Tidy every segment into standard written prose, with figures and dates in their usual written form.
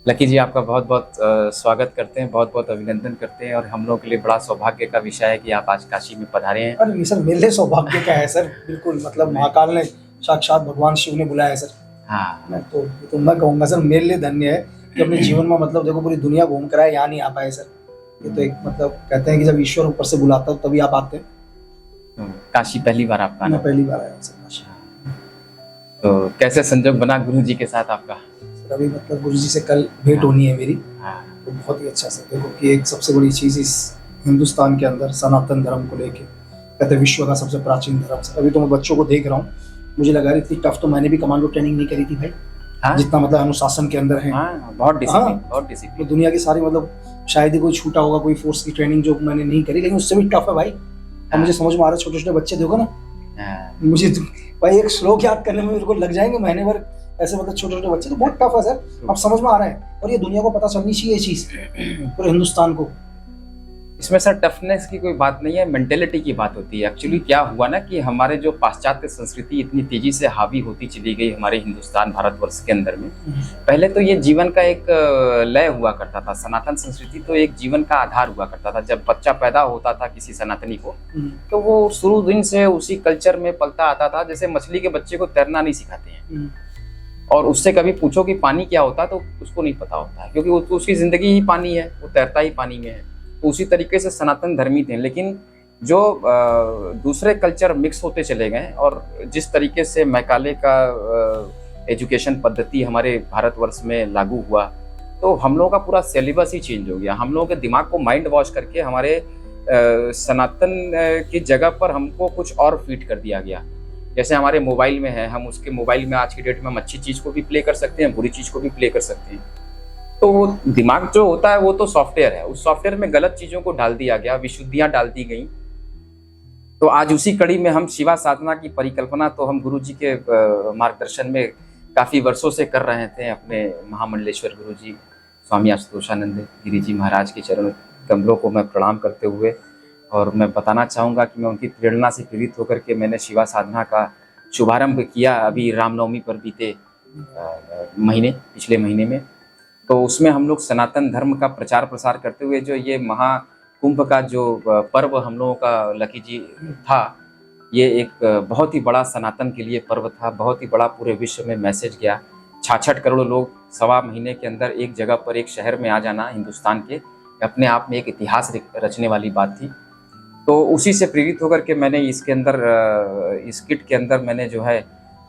Lucky जी, आपका बहुत बहुत स्वागत करते हैं, बहुत बहुत अभिनंदन करते हैं और हम लोगों के लिए बड़ा सौभाग्य का विषय है कि आप आज काशी में पधारे हैं। अरे नहीं सर, मेरे लिए सौभाग्य क्या है सर, बिल्कुल मतलब महाकाल ने साक्षात भगवान शिव ने बुलाया है सर। हाँ, तो मैं कहूँगा सर, मेरे लिए धन्य है कि अपने जीवन में मतलब देखो पूरी दुनिया घूम कर आए, यहाँ नहीं आ पाए सर। ये तो एक मतलब कहते हैं कि जब ईश्वर ऊपर से बुलाता है तभी आप आते हैं। तो काशी पहली बार आपका मैं ना? पहली बार आया सर काशी। तो कैसे संजोग बना गुरु जी के साथ आपका? सर अभी मतलब गुरु जी से कल भेंट होनी है मेरी, हाँ, तो बहुत ही अच्छा सर। देखो कि एक सबसे बड़ी चीज़ इस हिंदुस्तान के अंदर सनातन धर्म को लेके, कहते हैं विश्व का सबसे प्राचीन धर्म सर। अभी तो मैं बच्चों को देख रहा हूँ, मुझे लगा रही इतनी टफ तो मैंने भी कमांडो ट्रेनिंग नहीं करी थी भाई, हाँ, जितना मतलब अनुशासन के अंदर है। हाँ, बहुत डिसिप्लिन, हाँ। बहुत तो डिसिप्लिन। दुनिया की सारी मतलब शायद ही कोई छूटा होगा कोई फोर्स की ट्रेनिंग जो मैंने नहीं करी, लेकिन उससे भी टफ है भाई। अब मुझे समझ में आ रहा है, छोटे छोटे बच्चे देखो ना, हाँ, मुझे तो भाई एक श्लोक याद करने में मेरे को लग जाएंगे महीने भर। ऐसे मतलब छोटे छोटे बच्चे तो बहुत टफ है सर। अब समझ में आ रहा है और ये दुनिया को पता चलनी चाहिए ये चीज, पूरे हिंदुस्तान को। इसमें सर टफनेस की कोई बात नहीं है, मेंटेलिटी की बात होती है। एक्चुअली क्या हुआ ना कि हमारे जो पाश्चात्य संस्कृति इतनी तेजी से हावी होती चली गई हमारे हिंदुस्तान भारतवर्ष के अंदर में। पहले तो ये जीवन का एक लय हुआ करता था। सनातन संस्कृति तो एक जीवन का आधार हुआ करता था। जब बच्चा पैदा होता था किसी सनातनी को, तो वो शुरू दिन से उसी कल्चर में पलता आता था। जैसे मछली के बच्चे को तैरना नहीं सिखाते हैं, और उससे कभी पूछो कि पानी क्या होता है तो उसको नहीं पता होता है, क्योंकि उसकी जिंदगी ही पानी है, वो तैरता ही पानी में है। तो उसी तरीके से सनातन धर्मी थे। लेकिन जो दूसरे कल्चर मिक्स होते चले गए, और जिस तरीके से मैकाले का एजुकेशन पद्धति हमारे भारतवर्ष में लागू हुआ, तो हम लोगों का पूरा सिलेबस ही चेंज हो गया। हम लोगों के दिमाग को माइंड वॉश करके हमारे सनातन की जगह पर हमको कुछ और फीड कर दिया गया। जैसे हमारे मोबाइल में है, हम उसके मोबाइल में आज की डेट में हम अच्छी चीज़ को भी प्ले कर सकते हैं, बुरी चीज़ को भी प्ले कर सकते हैं। तो वो दिमाग जो होता है वो तो सॉफ्टवेयर है, उस सॉफ्टवेयर में गलत चीज़ों को डाल दिया गया, विशुद्धियाँ डाल दी गई। तो आज उसी कड़ी में हम शिवा साधना की परिकल्पना तो हम गुरु जी के मार्गदर्शन में काफ़ी वर्षों से कर रहे थे। अपने महामंडलेश्वर गुरु जी स्वामी आशुतोषानंद गिरी जी महाराज के चरण कमलों को मैं प्रणाम करते हुए, और मैं बताना चाहूँगा कि मैं उनकी प्रेरणा से प्रेरित होकर के मैंने शिवा साधना का शुभारंभ किया अभी रामनवमी पर बीते पिछले महीने में। तो उसमें हम लोग सनातन धर्म का प्रचार प्रसार करते हुए जो ये महाकुंभ का जो पर्व हम लोगों का लकी जी था, ये एक बहुत ही बड़ा सनातन के लिए पर्व था, बहुत ही बड़ा। पूरे विश्व में मैसेज गया। 66 करोड़ लोग सवा महीने के अंदर एक जगह पर, एक शहर में आ जाना हिंदुस्तान के, अपने आप में एक इतिहास रचने वाली बात थी। तो उसी से प्रेरित होकर के मैंने इसके अंदर, इस किट के अंदर मैंने जो है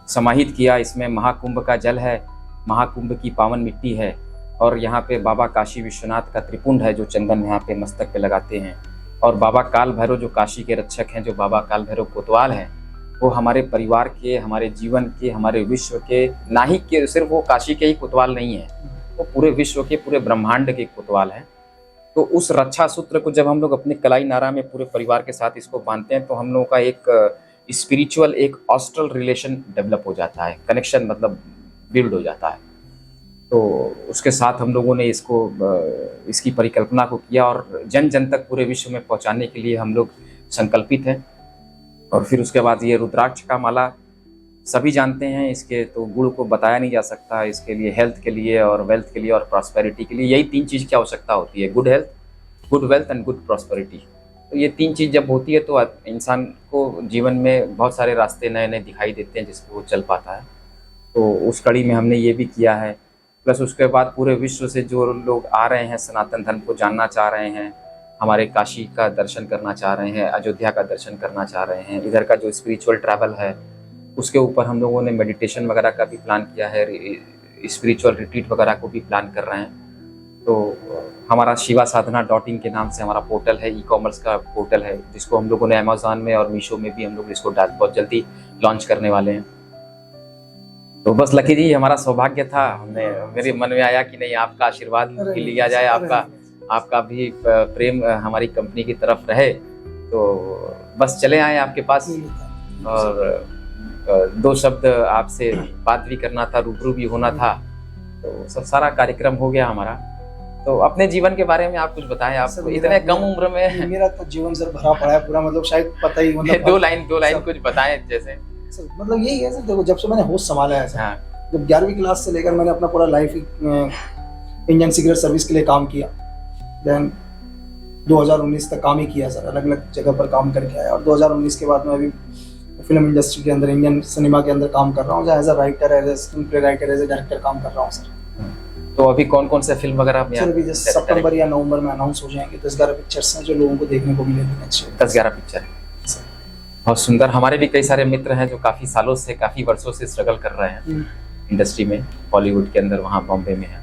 समाहित किया। इसमें महाकुंभ का जल है, महाकुंभ की पावन मिट्टी है, और यहाँ पे बाबा काशी विश्वनाथ का त्रिपुंड है जो चंदन यहाँ पे मस्तक पे लगाते हैं, और बाबा काल भैरव जो काशी के रक्षक हैं, जो बाबा काल भैरव कोतवाल हैं, वो हमारे परिवार के, हमारे जीवन के, हमारे विश्व के, ना ही के सिर्फ वो काशी के ही कोतवाल नहीं है, वो पूरे विश्व के, पूरे ब्रह्मांड के कोतवाल हैं। तो उस रक्षा सूत्र को जब हम लोग अपने कलाई नारा में पूरे परिवार के साथ इसको बांधते हैं, तो हम लोगों का एक स्पिरिचुअल, एक ऑस्ट्रल रिलेशन डेवलप हो जाता है, कनेक्शन मतलब बिल्ड हो जाता है। तो उसके साथ हम लोगों ने इसकी परिकल्पना को किया, और जन जन तक पूरे विश्व में पहुंचाने के लिए हम लोग संकल्पित हैं। और फिर उसके बाद ये रुद्राक्ष का माला सभी जानते हैं, इसके तो गुण को बताया नहीं जा सकता। इसके लिए हेल्थ के लिए और वेल्थ के लिए और प्रॉस्पेरिटी के लिए यही 3 चीज़ की आवश्यकता होती है, good health, good wealth and good prosperity. तो ये 3 चीज़ जब होती है तो इंसान को जीवन में बहुत सारे रास्ते नए नए दिखाई देते हैं जिसको वो चल पाता है। तो उस कड़ी में हमने ये भी किया है। प्लस उसके बाद पूरे विश्व से जो लोग आ रहे हैं, सनातन धर्म को जानना चाह रहे हैं, हमारे काशी का दर्शन करना चाह रहे हैं, अयोध्या का दर्शन करना चाह रहे हैं, इधर का जो स्पिरिचुअल ट्रैवल है उसके ऊपर हम लोगों ने मेडिटेशन वगैरह का भी प्लान किया है, स्पिरिचुअल रिट्रीट वगैरह को भी प्लान कर रहे हैं। तो हमारा shivasadhana.in के नाम से हमारा पोर्टल है, ई-कॉमर्स का पोर्टल है, जिसको हम लोगों ने अमेज़ॉन में और मीशो में भी हम लोग इसको बहुत जल्दी लॉन्च करने वाले हैं। तो बस लकी जी, हमारा सौभाग्य था, मेरे मन में आया कि नहीं, आपका आशीर्वाद भी लिया जाए, आपका भी प्रेम हमारी कंपनी की तरफ रहे। तो बस चले आए आपके पास, और 2 शब्द आपसे बात भी करना था, रूबरू भी होना था। तो सब सारा कार्यक्रम हो गया हमारा। तो अपने जीवन के बारे में आप कुछ बताएं। आप इतने कम उम्र में। मेरा तो जीवन सर भरा पड़ा है पूरा, मतलब शायद पता ही मतलब 2 लाइन कुछ बताएं। जैसे सर मतलब यही है सर, देखो जब से मैंने होश संभाला है सर, हाँ, जब 11वीं क्लास से लेकर मैंने अपना पूरा लाइफ इंडियन सीक्रेट सर्विस के लिए काम किया। देन 2019 तक काम ही किया सर, अलग अलग जगह पर काम करके आया। और 2019 के बाद मैं अभी फिल्म इंडस्ट्री के अंदर, इंडियन सिनेमा के अंदर काम कर रहा हूँ, as a writer, as a screenplay writer, as a director काम कर रहा हूँ सर। तो अभी कौन कौन से फिल्म वगैरह आप सर अभी जैसे सितंबर या नवंबर में अनाउंस हो जाएंगे 10-11 पिक्चर्स हैं जो लोगों को देखने को मिलेंगे नेक्स्ट ईयर। 10-11 पिक्चर बहुत सुंदर। हमारे भी कई सारे मित्र हैं जो काफी सालों से, काफी वर्षों से स्ट्रगल कर रहे हैं इंडस्ट्री में, बॉलीवुड के अंदर, वहाँ बॉम्बे में है।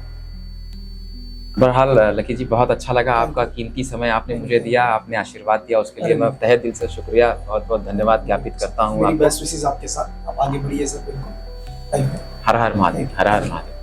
बहरहाल लकी जी, बहुत अच्छा लगा, आपका कीमती समय आपने मुझे दिया, आपने आशीर्वाद दिया, उसके लिए मैं तहे दिल से शुक्रिया, बहुत बहुत धन्यवाद ज्ञापित करता हूँ। मेरी बेस्ट विशेष आपके साथ, आप आगे बढ़िए सर, बिल्कुल। हर हर महादेव, हर हर महादेव।